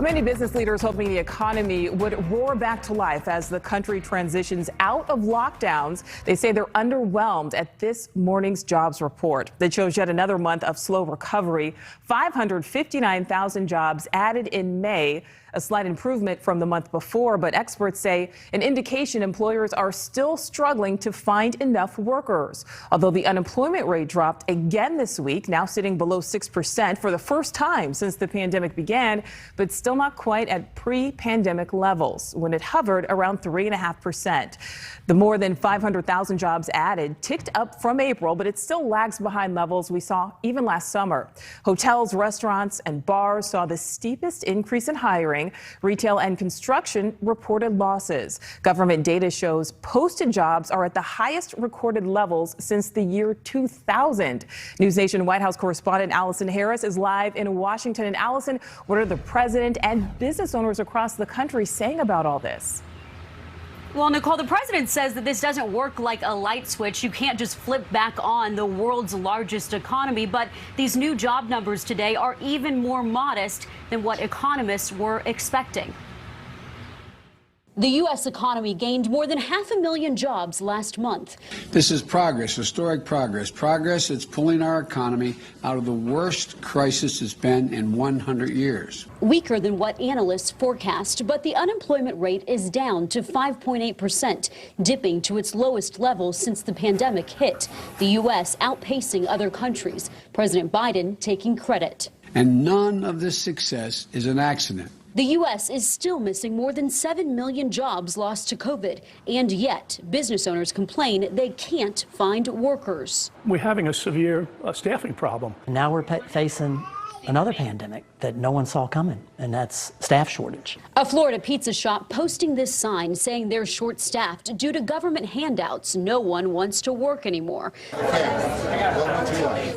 Many business leaders hoping the economy would roar back to life as the country transitions out of lockdowns. They say they're underwhelmed at this morning's jobs report that shows yet another month of slow recovery. 559,000 jobs added in May, a slight improvement from the month before, but experts say an indication employers are still struggling to find enough workers. Although the unemployment rate dropped again this week, now sitting below 6% for the first time since the pandemic began, but still not quite at pre-pandemic levels when it hovered around 3.5%. The more than 500,000 jobs added ticked up from April, but it still lags behind levels we saw even last summer. Hotels, restaurants, and bars saw the steepest increase in hiring. Retail and construction reported losses. Government data shows posted jobs are at the highest recorded levels since the year 2000. NewsNation White House correspondent Allison Harris is live in Washington. And Allison, what are the president and business owners across the country saying about all this? Well, Nicole, the president says that this doesn't work like a light switch. You can't just flip back on the world's largest economy. But these new job numbers today are even more modest than what economists were expecting. The U.S. economy gained more than 500,000 jobs last month. This is progress, historic progress. Progress that's pulling our economy out of the worst crisis it's been in 100 years. Weaker than what analysts forecast, but the unemployment rate is down to 5.8%, dipping to its lowest level since the pandemic hit. The U.S. outpacing other countries. President Biden taking credit. And none of this success is an accident. The U.S. is still missing more than 7 million jobs lost to COVID, and yet business owners complain they can't find workers. We're having a severe staffing problem. Now we're facing another pandemic that no one saw coming, and that's staff shortage. A Florida pizza shop posting this sign saying they're short-staffed due to government handouts. No one wants to work anymore.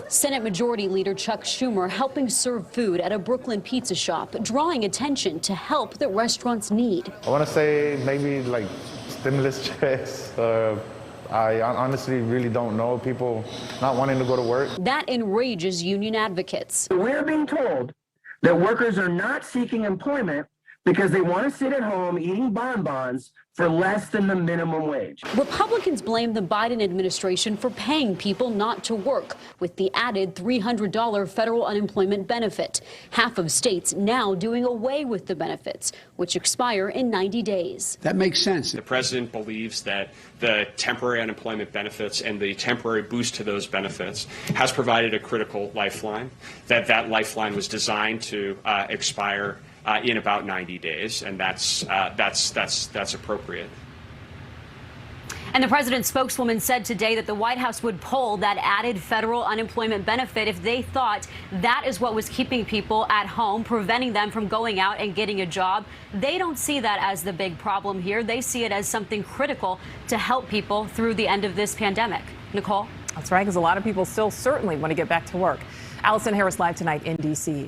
Senate Majority Leader Chuck Schumer helping serve food at a Brooklyn pizza shop, drawing attention to help that restaurants need. I want to say maybe like stimulus checks. I honestly really don't know. People not wanting to go to work. That enrages union advocates. We're being told that workers are not seeking employment because they want to sit at home eating bonbons for less than the minimum wage. Republicans blame the Biden administration for paying people not to work with the added $300 federal unemployment benefit. Half of states now doing away with the benefits, which expire in 90 days. That makes sense. The president believes that the temporary unemployment benefits and the temporary boost to those benefits has provided a critical lifeline, that lifeline was designed to expire in about 90 days, and that's appropriate. And the president's spokeswoman said today that the White House would pull that added federal unemployment benefit if they thought that is what was keeping people at home, preventing them from going out and getting a job. They don't see that as the big problem here. They see it as something critical to help people through the end of this pandemic. Nicole? That's right, because a lot of people still certainly want to get back to work. Allison Harris live tonight in D.C.